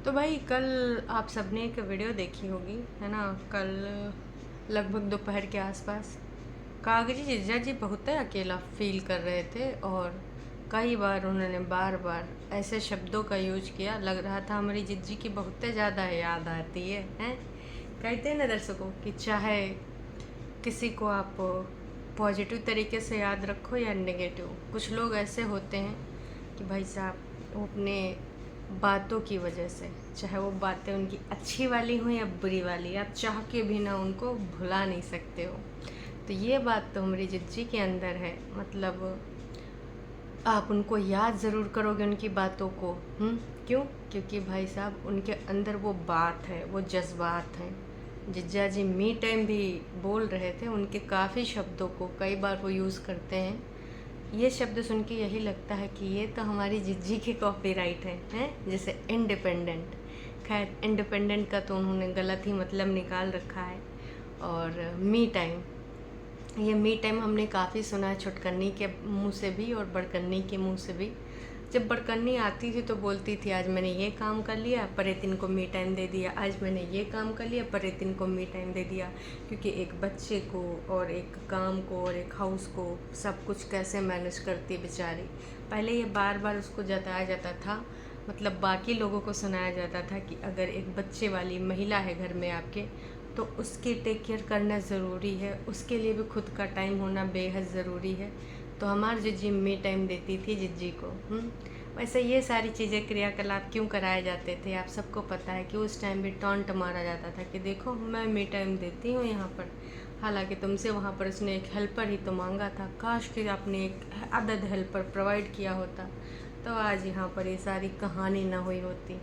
तो भाई कल आप सबने एक वीडियो देखी होगी, है ना। कल लगभग दोपहर के आसपास कागजी जीजा जी बहुत अकेला फील कर रहे थे और कई बार उन्होंने बार बार ऐसे शब्दों का यूज किया, लग रहा था हमारी जिज्जी की बहुत ज़्यादा याद आती है, हैं। कहते हैं ना दर्शकों कि चाहे किसी को आप पॉजिटिव तरीके से याद रखो या नेगेटिव, कुछ लोग ऐसे होते हैं कि भाई साहब वो अपने बातों की वजह से, चाहे वो बातें उनकी अच्छी वाली हों या बुरी वाली, आप चाह के भी ना उनको भुला नहीं सकते हो। तो ये बात तो हमारी जिज्जी के अंदर है। मतलब आप उनको याद ज़रूर करोगे उनकी बातों को। क्यों? क्योंकि भाई साहब उनके अंदर वो बात है, वो जज्बात हैं। जिज्जा जी मी टाइम भी बोल रहे थे, उनके काफ़ी शब्दों को कई बार वो यूज़ करते हैं। ये शब्द सुन के यही लगता है कि ये तो हमारी जिज्जी के कॉपीराइट हैं, जैसे इंडिपेंडेंट। खैर, इंडिपेंडेंट का तो उन्होंने गलत ही मतलब निकाल रखा है। और मी टाइम, ये मी टाइम हमने काफ़ी सुना है, छुटकन्नी के मुंह से भी और बड़कन्नी के मुंह से भी। जब बड़कन्नी आती थी तो बोलती थी आज मैंने ये काम कर लिया, परेतिन को मी टाइम दे दिया, आज मैंने ये काम कर लिया, परेतिन को मी टाइम दे दिया। क्योंकि एक बच्चे को और एक काम को और एक हाउस को सब कुछ कैसे मैनेज करती बेचारी। पहले ये बार बार उसको जताया जाता था, मतलब बाकी लोगों को सुनाया जाता था कि अगर एक बच्चे वाली महिला है घर में आपके, तो उसकी टेक केयर करना ज़रूरी है, उसके लिए भी खुद का टाइम होना बेहद ज़रूरी है। तो हमारी जिज्जी मी टाइम देती थी जिज्जी को। वैसे ये सारी चीज़ें, क्रियाकलाप क्यों कराए जाते थे आप सबको पता है कि उस टाइम भी टॉन्ट मारा जाता था कि देखो मैं मी टाइम देती हूँ यहाँ पर। हालांकि तुमसे वहाँ पर उसने एक हेल्पर ही तो मांगा था, काश कि आपने एक अदद हेल्पर प्रोवाइड किया होता तो आज यहाँ पर ये सारी कहानी ना हुई होती।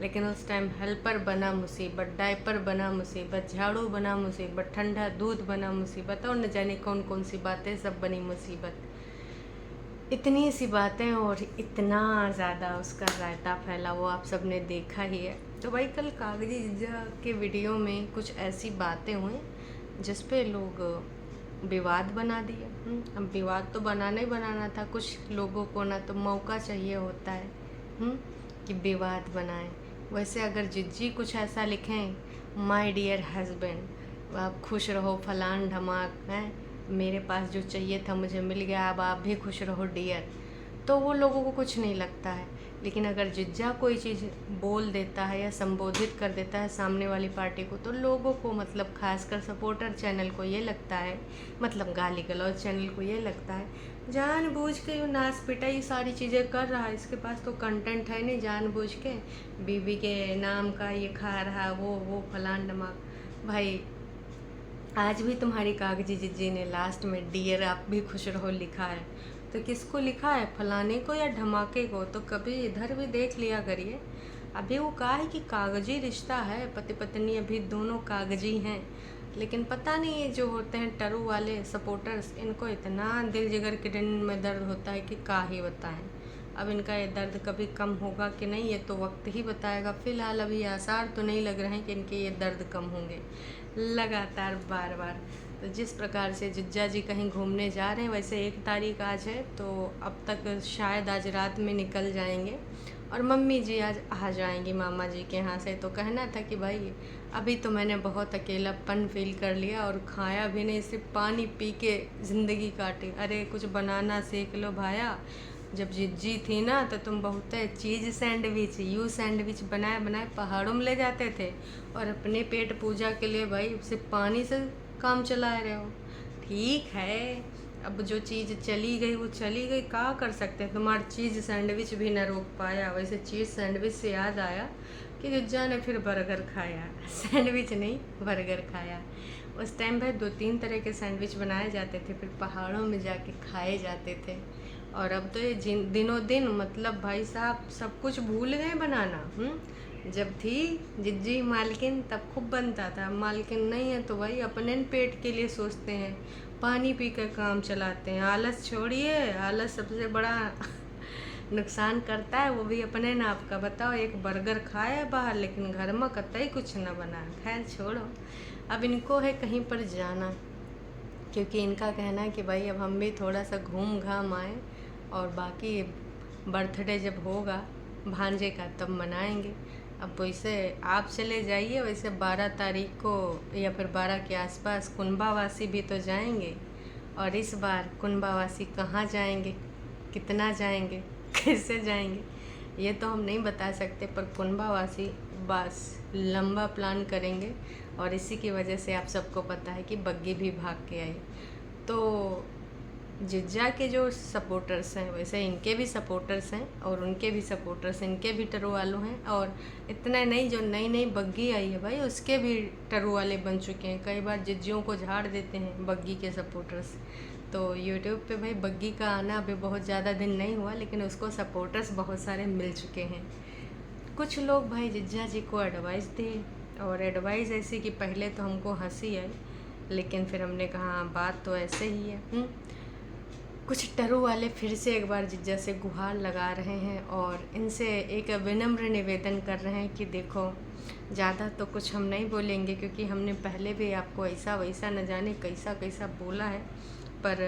लेकिन उस टाइम हेल्पर बना मुसीबत, डायपर बना मुसीबत, झाड़ू बना मुसीबत, ठंडा दूध बना मुसीबत, और न जाने कौन कौन सी बातें सब बनी मुसीबत। इतनी सी बातें और इतना ज़्यादा उसका रायता फैला, वो आप सब ने देखा ही है। तो भाई कल कागजी जिज्जा के वीडियो में कुछ ऐसी बातें हुई जिस पे लोग विवाद बना दिए। अब विवाद तो बनाना ही बनाना था, कुछ लोगों को ना तो मौका चाहिए होता है कि विवाद बनाएं। वैसे अगर जिज्जी कुछ ऐसा लिखें, माय डियर हस्बैंड आप खुश रहो, फलान ढमाक हैं, मेरे पास जो चाहिए था मुझे मिल गया, अब आप भी खुश रहो डियर, तो वो लोगों को कुछ नहीं लगता है। लेकिन अगर जिज्जा कोई चीज़ बोल देता है या संबोधित कर देता है सामने वाली पार्टी को, तो लोगों को, मतलब खासकर सपोर्टर चैनल को ये लगता है, मतलब गाली गलौज चैनल को ये लगता है जानबूझ के ये नाच पिटाई सारी चीज़ें कर रहा है, इसके पास तो कंटेंट है नहीं, जानबूझ के बीवी के नाम का ये खा रहा है, वो फलान धमाक। भाई आज भी तुम्हारी कागजी जिज्जी ने लास्ट में डियर आप भी खुश रहो लिखा है, तो किसको लिखा है, फलाने को या धमाके को? तो कभी इधर भी देख लिया करिए। अभी वो कहा है कि कागजी रिश्ता है, पति पत्नी अभी दोनों कागजी हैं, लेकिन पता नहीं ये जो होते हैं टरू वाले सपोर्टर्स, इनको इतना दिल जिगर के दिन में दर्द होता है कि क्या ही बताएं। अब इनका ये दर्द कभी कम होगा कि नहीं, ये तो वक्त ही बताएगा। फ़िलहाल अभी आसार तो नहीं लग रहे हैं कि इनके ये दर्द कम होंगे। लगातार बार बार, तो जिस प्रकार से जिज्जा जी कहीं घूमने जा रहे हैं, वैसे 1 तारीख आज है, तो अब तक शायद आज रात में निकल जाएंगे और मम्मी जी आज आ जाएंगी मामा जी के यहाँ से। तो कहना था कि भाई अभी तो मैंने बहुत अकेलापन फील कर लिया और खाया भी नहीं, सिर्फ पानी पी के ज़िंदगी काटी। अरे कुछ बनाना सीख लो भाया, जब जिज्जी थी ना तो तुम बहुत चीज़ सैंडविच, यू सैंडविच बनाए बनाए पहाड़ों में ले जाते थे, और अपने पेट पूजा के लिए भाई सिर्फ पानी से काम चला रहे हो। ठीक है, अब जो चीज़ चली गई वो चली गई, क्या कर सकते हैं। तुम्हारा चीज़ सैंडविच भी ना रोक पाया। वैसे चीज़ सैंडविच से याद आया कि जिज्जा ने फिर बर्गर खाया सैंडविच नहीं, बर्गर खाया। उस टाइम भाई 2-3 तरह के सैंडविच बनाए जाते थे, फिर पहाड़ों में जाके खाए जाते थे। और अब तो ये दिनों दिन, मतलब भाई साहब सब कुछ भूल गए बनाना। जब थी जिज्जी मालकिन तब खूब बनता था, मालकिन नहीं है तो भाई अपने पेट के लिए सोचते हैं, पानी पी कर काम चलाते हैं। आलस छोड़िए, आलस सबसे बड़ा नुकसान करता है, वो भी अपने नाप का। बताओ, एक बर्गर खाया बाहर लेकिन घर में कतई कुछ न बना। खैर छोड़ो, अब इनको है कहीं पर जाना, क्योंकि इनका कहना है कि भाई अब हम भी थोड़ा सा घूम घाम आए और बाकी बर्थडे जब होगा भांजे का तब मनाएंगे। अब वैसे आप चले जाइए, वैसे 12 तारीख को या फिर 12 के आसपास कुंभावासी भी तो जाएंगे। और इस बार कुंभावासी कहाँ जाएंगे, कितना जाएंगे, कैसे जाएंगे, ये तो हम नहीं बता सकते, पर कुंभावासी बस लंबा प्लान करेंगे। और इसी की वजह से आप सबको पता है कि बग्गी भी भाग के आई। तो जिज्जा के जो सपोर्टर्स हैं, वैसे इनके भी सपोर्टर्स हैं और उनके भी सपोर्टर्स, इनके भी टरू वालों हैं। और इतना नहीं, जो नई नई बग्गी आई है भाई, उसके भी टरू वाले बन चुके हैं। कई बार जिज्जियों को झाड़ देते हैं बग्गी के सपोर्टर्स। तो यूट्यूब पे भाई बग्गी का आना अभी बहुत ज़्यादा दिन नहीं हुआ, लेकिन उसको सपोर्टर्स बहुत सारे मिल चुके हैं। कुछ लोग भाई जिज्जा जी को एडवाइस दिए, और एडवाइस ऐसी कि पहले तो हमको हंसी आई, लेकिन फिर हमने कहा हाँ, बात तो ऐसे ही है। कुछ टरू वाले फिर से एक बार जिज्जा से गुहार लगा रहे हैं और इनसे एक विनम्र निवेदन कर रहे हैं कि देखो, ज़्यादा तो कुछ हम नहीं बोलेंगे, क्योंकि हमने पहले भी आपको ऐसा वैसा न जाने कैसा कैसा बोला है। पर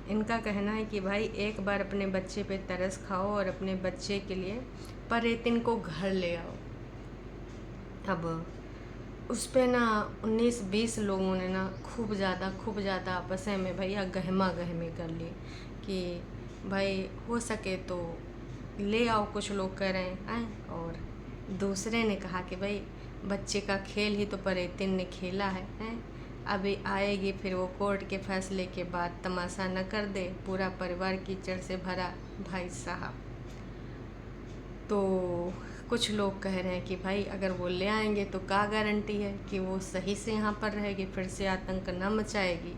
इनका कहना है कि भाई एक बार अपने बच्चे पे तरस खाओ और अपने बच्चे के लिए परेतिन को घर ले आओ। अब उस पे ना 19-20 लोगों ने ना खूब ज़्यादा आपस में भैया गहमा गहमी कर ली कि भाई हो सके तो ले आओ, कुछ लोग कह रहे हैं। और दूसरे ने कहा कि भाई बच्चे का खेल ही तो परेतिन ने खेला है, अभी आएगी फिर वो कोर्ट के फैसले के बाद तमाशा न कर दे, पूरा परिवार कीचड़ से भरा भाई साहब। तो कुछ लोग कह रहे हैं कि भाई अगर वो ले आएंगे तो क्या गारंटी है कि वो सही से यहाँ पर रहेगी, फिर से आतंक न मचाएगी।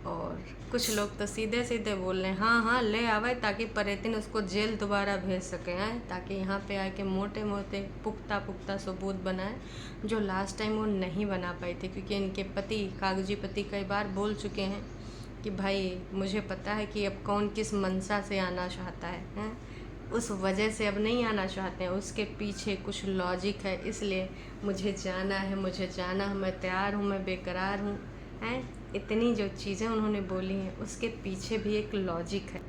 और कुछ लोग तो सीधे सीधे बोल रहे हैं हाँ हाँ ले आवे, ताकि परेतिन उसको जेल दोबारा भेज सकें, ताकि यहाँ पे आके मोटे मोटे पुख्ता सबूत बनाए, जो लास्ट टाइम वो नहीं बना पाई थी। क्योंकि इनके पति, कागजी पति, कई बार बोल चुके हैं कि भाई मुझे पता है कि अब कौन किस मंशा से आना चाहता है, उस वजह से अब नहीं आना चाहते हैं, उसके पीछे कुछ लॉजिक है, इसलिए मुझे जाना है, मैं तैयार हूँ, मैं बेकरार हूँ, इतनी जो चीज़ें उन्होंने बोली हैं उसके पीछे भी एक लॉजिक है।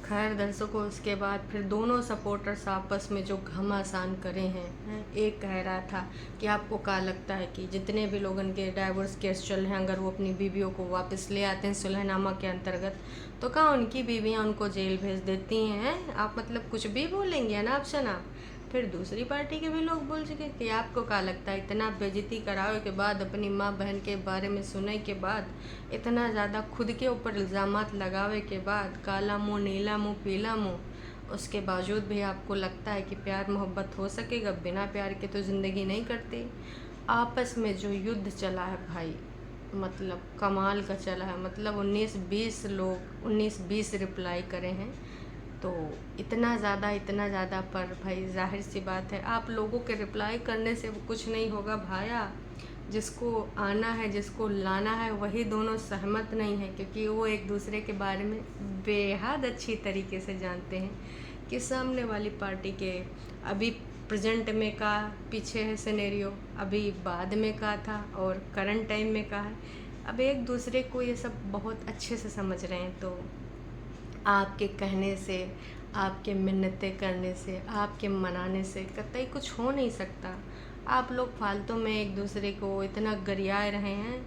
खैर दर्शकों, उसके बाद फिर दोनों सपोर्टर्स आपस में जो घमासान करे हैं, एक कह रहा था कि आपको क्या लगता है कि जितने भी लोग इनके डाइवोर्स केस चल रहे हैं, अगर वो अपनी बीवियों को वापस ले आते हैं सुलहनामा के अंतर्गत, तो क्या उनकी बीवियां उनको जेल भेज देती हैं? आप मतलब कुछ भी बोलेंगे ना आप जनाब। फिर दूसरी पार्टी के भी लोग बोल चुके कि आपको क्या लगता है, इतना बेइज्जती करावे के बाद, अपनी माँ बहन के बारे में सुने के बाद, इतना ज़्यादा खुद के ऊपर इल्ज़ामात लगावे के बाद, काला मुँह, नीला मुँह, पीला मुँह, उसके बावजूद भी आपको लगता है कि प्यार मोहब्बत हो सकेगा? बिना प्यार के तो ज़िंदगी नहीं करती। आपस में जो युद्ध चला है भाई, मतलब कमाल का चला है। मतलब 19-20 लोग 19-20 रिप्लाई करे हैं, तो इतना ज़्यादा पर भाई जाहिर सी बात है, आप लोगों के रिप्लाई करने से कुछ नहीं होगा भाया। जिसको आना है, जिसको लाना है, वही दोनों सहमत नहीं है, क्योंकि वो एक दूसरे के बारे में बेहद अच्छी तरीके से जानते हैं कि सामने वाली पार्टी के अभी प्रेजेंट में का पीछे है सिनेरियो, अभी बाद में का था और करंट टाइम में का है। अब एक दूसरे को ये सब बहुत अच्छे से समझ रहे हैं। तो आपके कहने से, आपके मिन्नतें करने से, आपके मनाने से कतई कुछ हो नहीं सकता। आप लोग फालतू में एक दूसरे को इतना गरियाए रहे हैं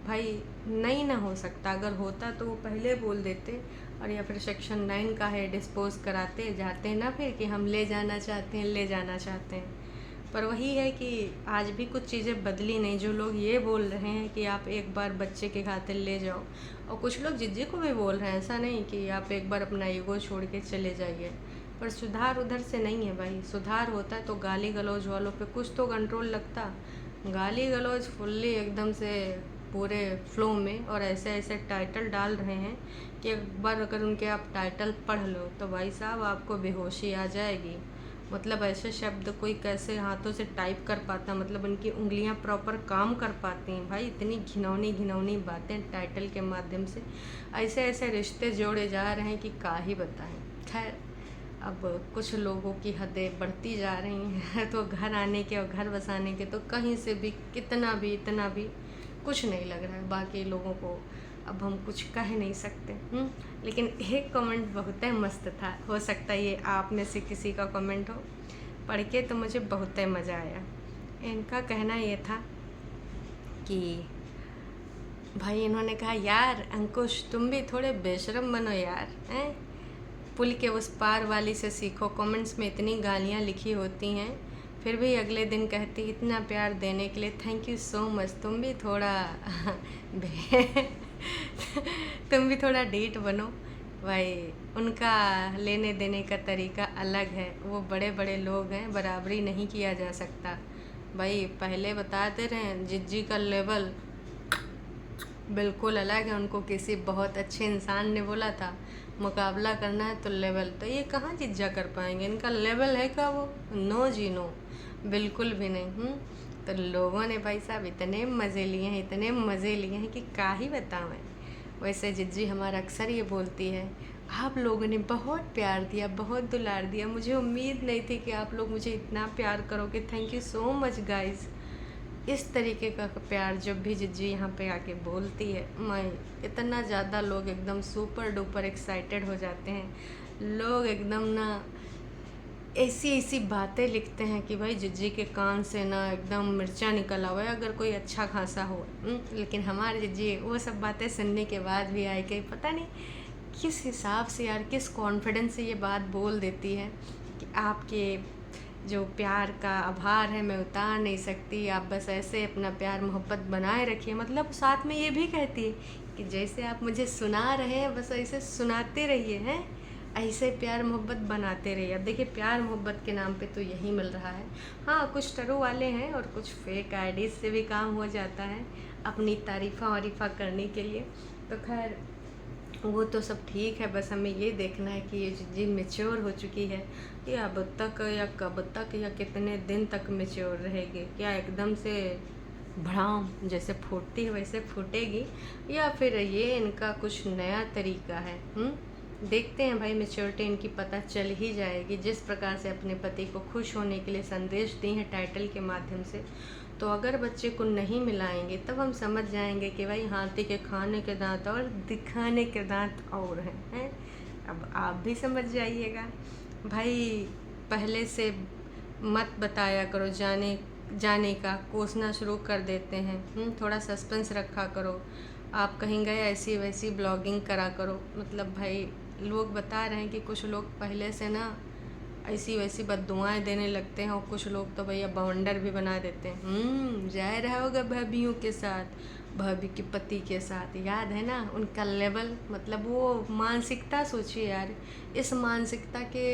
भाई, नहीं ना हो सकता। अगर होता तो वो पहले बोल देते, और या फिर सेक्शन 9 का है, डिस्पोज कराते जाते ना फिर कि हम ले जाना चाहते हैं। पर वही है कि आज भी कुछ चीज़ें बदली नहीं। जो लोग ये बोल रहे हैं कि आप एक बार बच्चे के खातिर ले जाओ, और कुछ लोग जिज्जी को भी बोल रहे हैं, ऐसा नहीं कि आप एक बार अपना ईगो छोड़ के चले जाइए, पर सुधार उधर से नहीं है भाई। सुधार होता है तो गाली गलौज वालों पे कुछ तो कंट्रोल लगता। गाली गलौज फुल्ली एकदम से पूरे फ्लो में, और ऐसे टाइटल डाल रहे हैं कि एक बार अगर उनके आप टाइटल पढ़ लो तो भाई साहब आपको बेहोशी आ जाएगी। मतलब ऐसे शब्द कोई कैसे हाथों से टाइप कर पाता, मतलब उनकी उंगलियां प्रॉपर काम कर पाती हैं भाई। इतनी घिनौनी बातें टाइटल के माध्यम से, ऐसे रिश्ते जोड़े जा रहे हैं कि क्या ही बताएं। खैर, अब कुछ लोगों की हदें बढ़ती जा रही हैं तो घर आने के और घर बसाने के तो कहीं से भी इतना भी कुछ नहीं लग रहा है। बाकी लोगों को अब हम कुछ कह नहीं सकते। लेकिन एक कमेंट बहुत ही मस्त था, हो सकता है ये आप में से किसी का कमेंट हो। पढ़ के तो मुझे बहुत ही मज़ा आया। इनका कहना ये था कि भाई, इन्होंने कहा यार अंकुश तुम भी थोड़े बेशरम बनो यार, हैं? पुल के उस पार वाली से सीखो। कमेंट्स में इतनी गालियाँ लिखी होती हैं, फिर भी अगले दिन कहती इतना प्यार देने के लिए थैंक यू सो मच। तुम भी थोड़ा तुम भी थोड़ा ढीठ बनो। भाई उनका लेने देने का तरीका अलग है, वो बड़े बड़े लोग हैं, बराबरी नहीं किया जा सकता। भाई पहले बताते रहे, जिज्जी का लेवल बिल्कुल अलग है। उनको किसी बहुत अच्छे इंसान ने बोला था मुकाबला करना है तो लेवल, तो ये कहाँ जिज्जा कर पाएंगे? इनका लेवल है का वो? नो जी नो, बिल्कुल भी नहीं। तो लोगों ने भाई साहब इतने मज़े लिए हैं, इतने मज़े लिए हैं कि क्या ही बताऊँ। वैसे जिज्जी हमारा अक्सर ये बोलती है, आप लोगों ने बहुत प्यार दिया, बहुत दुलार दिया, मुझे उम्मीद नहीं थी कि आप लोग मुझे इतना प्यार करोगे। Thank you so much guys. इस तरीके का प्यार जब भी जिज्जी यहाँ पे आके बोलती है, मैं इतना ज़्यादा लोग एकदम सुपर डुपर एक्साइटेड हो जाते हैं। लोग एकदम ना ऐसी ऐसी बातें लिखते हैं कि भाई जिज्जी के कान से ना एकदम मिर्चा निकल आवे अगर कोई अच्छा खासा हो। लेकिन हमारे जिज्जी वो सब बातें सुनने के बाद भी आए कि पता नहीं किस हिसाब से यार, किस कॉन्फिडेंस से ये बात बोल देती है कि आपके जो प्यार का आभार है मैं उतार नहीं सकती, आप बस ऐसे अपना प्यार मोहब्बत बनाए रखिए। मतलब साथ में ये भी कहती है कि जैसे आप मुझे सुना रहे हैं बस ऐसे सुनाते रहिए, हैं ऐसे प्यार मोहब्बत बनाते रहिए। अब देखिए प्यार मोहब्बत के नाम पे तो यही मिल रहा है। हाँ, कुछ टरू वाले हैं और कुछ फेक आईडीज से भी काम हो जाता है अपनी तारीफ़ा वारीफ़ा करने के लिए। तो खैर वो तो सब ठीक है, बस हमें ये देखना है कि ये जिज्जी मेच्योर हो चुकी है कि अब तक या कब तक या कितने दिन तक मेच्योर रहेगी। क्या एकदम से भड़ाम जैसे फूटती है वैसे फूटेगी, या फिर ये इनका कुछ नया तरीका है? देखते हैं भाई, मेच्योरिटी इनकी पता चल ही जाएगी। जिस प्रकार से अपने पति को खुश होने के लिए संदेश दी हैं टाइटल के माध्यम से, तो अगर बच्चे को नहीं मिलाएंगे तब हम समझ जाएंगे कि भाई हाथी के खाने के दांत और दिखाने के दांत और हैं। अब आप भी समझ जाइएगा भाई। पहले से मत बताया करो, जाने का कोसना शुरू कर देते हैं। थोड़ा सस्पेंस रखा करो। आप कहीं गए ऐसी वैसी ब्लॉगिंग करा करो। मतलब भाई लोग बता रहे हैं कि कुछ लोग पहले से ना ऐसी वैसी बददुआएं देने लगते हैं, और कुछ लोग तो भैया बवंडर भी बना देते हैं। जा रहा होगा भाभियों के साथ, भाभी के पति के साथ, याद है ना उनका लेवल। मतलब वो मानसिकता सोचिए यार, इस मानसिकता के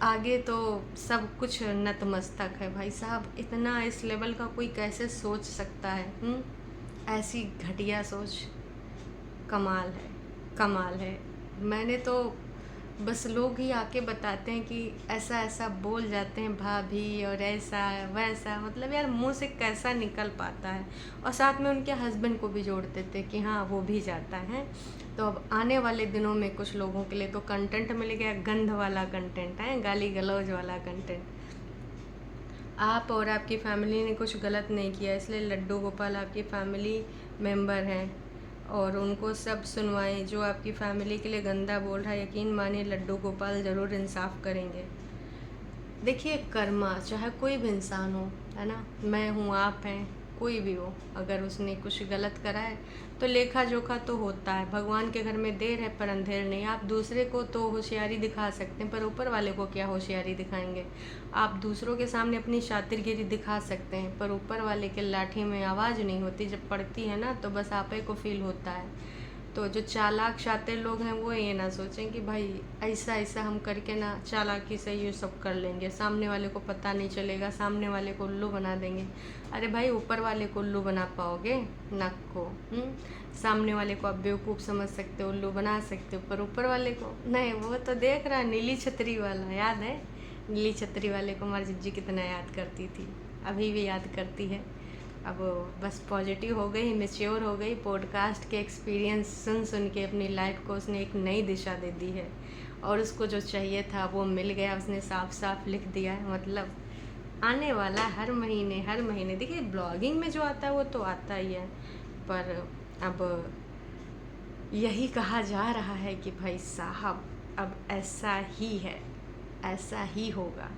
आगे तो सब कुछ नतमस्तक है भाई साहब। इतना इस लेवल का कोई कैसे सोच सकता है? ऐसी घटिया सोच, कमाल है, कमाल है। मैंने तो बस लोग ही आके बताते हैं कि ऐसा ऐसा बोल जाते हैं भाभी और ऐसा वैसा, मतलब यार मुंह से कैसा निकल पाता है। और साथ में उनके हस्बैंड को भी जोड़ते थे कि हाँ वो भी जाता है। तो अब आने वाले दिनों में कुछ लोगों के लिए तो कंटेंट मिल गया, गंध वाला कंटेंट है, गाली गलौज वाला कंटेंट। आप और आपकी फैमिली ने कुछ गलत नहीं किया, इसलिए लड्डू गोपाल आपकी फैमिली मेंबर हैं और उनको सब सुनवाएं। जो आपकी फैमिली के लिए गंदा बोल रहा है, यकीन मानिए लड्डू गोपाल ज़रूर इंसाफ करेंगे। देखिए कर्मा, चाहे कोई भी इंसान हो, है ना, मैं हूँ, आप हैं, कोई भी हो, अगर उसने कुछ गलत करा है तो लेखा जोखा तो होता है। भगवान के घर में देर है पर अंधेर नहीं। आप दूसरे को तो होशियारी दिखा सकते हैं, पर ऊपर वाले को क्या होशियारी दिखाएंगे? आप दूसरों के सामने अपनी शातिरगिरी दिखा सकते हैं, पर ऊपर वाले के लाठी में आवाज़ नहीं होती। जब पड़ती है ना तो बस आप ही को फील होता है। तो जो चालाक शातिर लोग हैं वो ये ना सोचें कि भाई ऐसा ऐसा हम करके ना चालाकी से ये सब कर लेंगे, सामने वाले को पता नहीं चलेगा, सामने वाले को उल्लू बना देंगे। अरे भाई ऊपर वाले को उल्लू बना पाओगे? नक को। सामने वाले को आप बेवकूफ़ समझ सकते हो, उल्लू बना सकते हो, पर ऊपर वाले को नहीं। वो तो देख रहा है नीली छतरी वाला, याद है नीली छतरी वाले को हमारी जिज्जी कितना याद करती थी, अभी भी याद करती है। अब बस पॉजिटिव हो गई, मैच्योर हो गई। पॉडकास्ट के एक्सपीरियंस सुन सुन के अपनी लाइफ को उसने एक नई दिशा दे दी है, और उसको जो चाहिए था वो मिल गया। उसने साफ साफ लिख दिया है। मतलब आने वाला हर महीने देखिए ब्लॉगिंग में जो आता है वो तो आता ही है, पर अब यही कहा जा रहा है कि भाई साहब अब ऐसा ही है, ऐसा ही होगा।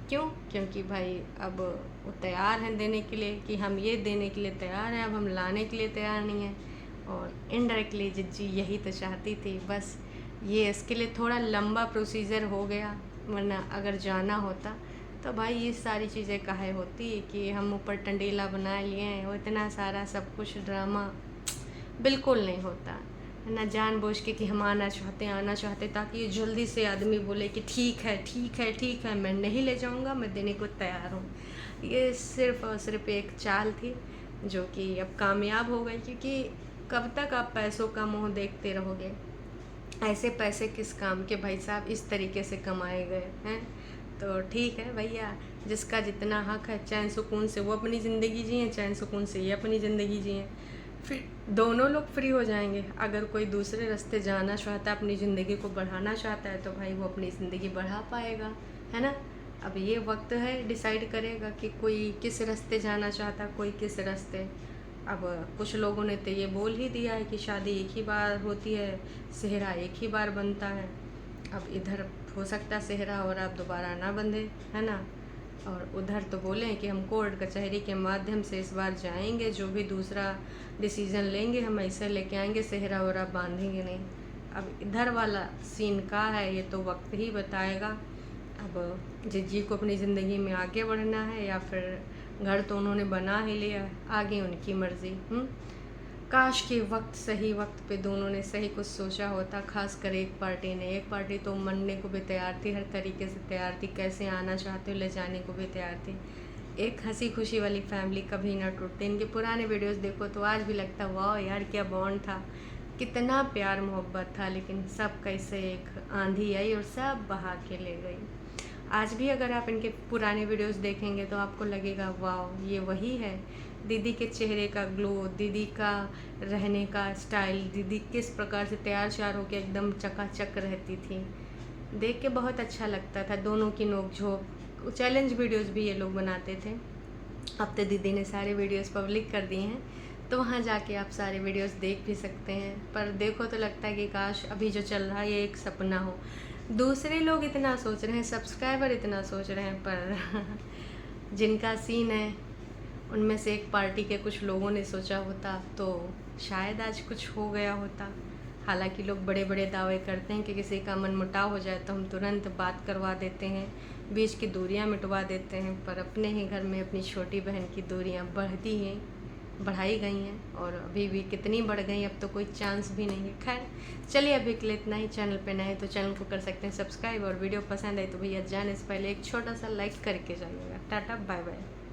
क्यों? क्योंकि भाई अब वो तैयार हैं देने के लिए कि हम ये देने के लिए तैयार हैं, अब हम लाने के लिए तैयार नहीं हैं। और इनडायरेक्टली जिज्जी यही तो चाहती थी, बस ये इसके लिए थोड़ा लंबा प्रोसीजर हो गया, वरना अगर जाना होता तो भाई ये सारी चीज़ें काहे होती कि हम ऊपर टंडीला बना लिए हैं, वो इतना सारा सब कुछ ड्रामा बिल्कुल नहीं होता है ना। जानबूझ के कि हम आना चाहते ताकि ये जल्दी से आदमी बोले कि ठीक है ठीक है ठीक है, मैं नहीं ले जाऊंगा, मैं देने को तैयार हूँ। ये सिर्फ और सिर्फ एक चाल थी जो कि अब कामयाब हो गई, क्योंकि कब तक आप पैसों का मुंह देखते रहोगे। ऐसे पैसे किस काम के भाई साहब, इस तरीके से कमाए गए हैं। तो ठीक है भैया, जिसका जितना हक है चैन सुकून से वो अपनी ज़िंदगी जिए, चैन सुकून से ये अपनी ज़िंदगी जिए, फिर दोनों लोग फ्री हो जाएंगे। अगर कोई दूसरे रास्ते जाना चाहता है, अपनी ज़िंदगी को बढ़ाना चाहता है, तो भाई वो अपनी ज़िंदगी बढ़ा पाएगा, है ना। अब ये वक्त है डिसाइड करेगा कि कोई किस रास्ते जाना चाहता है, कोई किस रास्ते। अब कुछ लोगों ने तो ये बोल ही दिया है कि शादी एक ही बार होती है, सेहरा एक ही बार बनता है। अब इधर हो सकता सेहरा और आप दोबारा ना बंधे, है ना। और उधर तो बोले कि हम कोर्ट कचहरी के माध्यम से इस बार जाएंगे, जो भी दूसरा डिसीज़न लेंगे हम ऐसे लेके आएंगे, सेहरा और आप बांधेंगे नहीं। अब इधर वाला सीन का है ये तो वक्त ही बताएगा। अब जिज्जी को अपनी ज़िंदगी में आगे बढ़ना है या फिर घर तो उन्होंने बना ही लिया, आगे उनकी मर्ज़ी। काश कि वक्त सही वक्त पे दोनों ने सही कुछ सोचा होता, खासकर एक पार्टी ने। एक पार्टी तो मनने को भी तैयार थी, हर तरीके से तैयार थी, कैसे आना चाहते हो ले जाने को भी तैयार थी। एक हंसी खुशी वाली फैमिली कभी ना टूटती। इनके पुराने वीडियोस देखो तो आज भी लगता वाह यार क्या बॉन्ड था, कितना प्यार मोहब्बत था। लेकिन सब कैसे एक आंधी आई और सब बहा के ले गई। आज भी अगर आप इनके पुराने वीडियोस देखेंगे तो आपको लगेगा वाह ये वही है। दीदी के चेहरे का ग्लो, दीदी का रहने का स्टाइल, दीदी किस प्रकार से तैयार श्यार होकर एकदम चकाचक रहती थी, देख के बहुत अच्छा लगता था। दोनों की नोक-झोंक, चैलेंज वीडियोस भी ये लोग बनाते थे। अब तो दीदी ने सारे वीडियोस पब्लिक कर दिए हैं, तो वहाँ जाके आप सारे वीडियोस देख भी सकते हैं। पर देखो तो लगता है कि काश अभी जो चल रहा है ये एक सपना हो। दूसरे लोग इतना सोच रहे हैं, सब्सक्राइबर इतना सोच रहे हैं, पर जिनका सीन है उनमें से एक पार्टी के कुछ लोगों ने सोचा होता तो शायद आज कुछ हो गया होता। हालांकि लोग बड़े बड़े दावे करते हैं कि किसी का मनमुटाव हो जाए तो हम तुरंत बात करवा देते हैं, बीच की दूरियां मिटवा देते हैं, पर अपने ही घर में अपनी छोटी बहन की दूरियां बढ़ाई गई हैं और अभी भी कितनी बढ़ गई, अब तो कोई चांस भी नहीं है। खैर चलिए अभी के लिए इतना ही। चैनल पे नए तो चैनल को कर सकते हैं सब्सक्राइब, और वीडियो पसंद आई तो भैया जाने से पहले एक छोटा सा लाइक करके जाइएगा। Tata bye bye.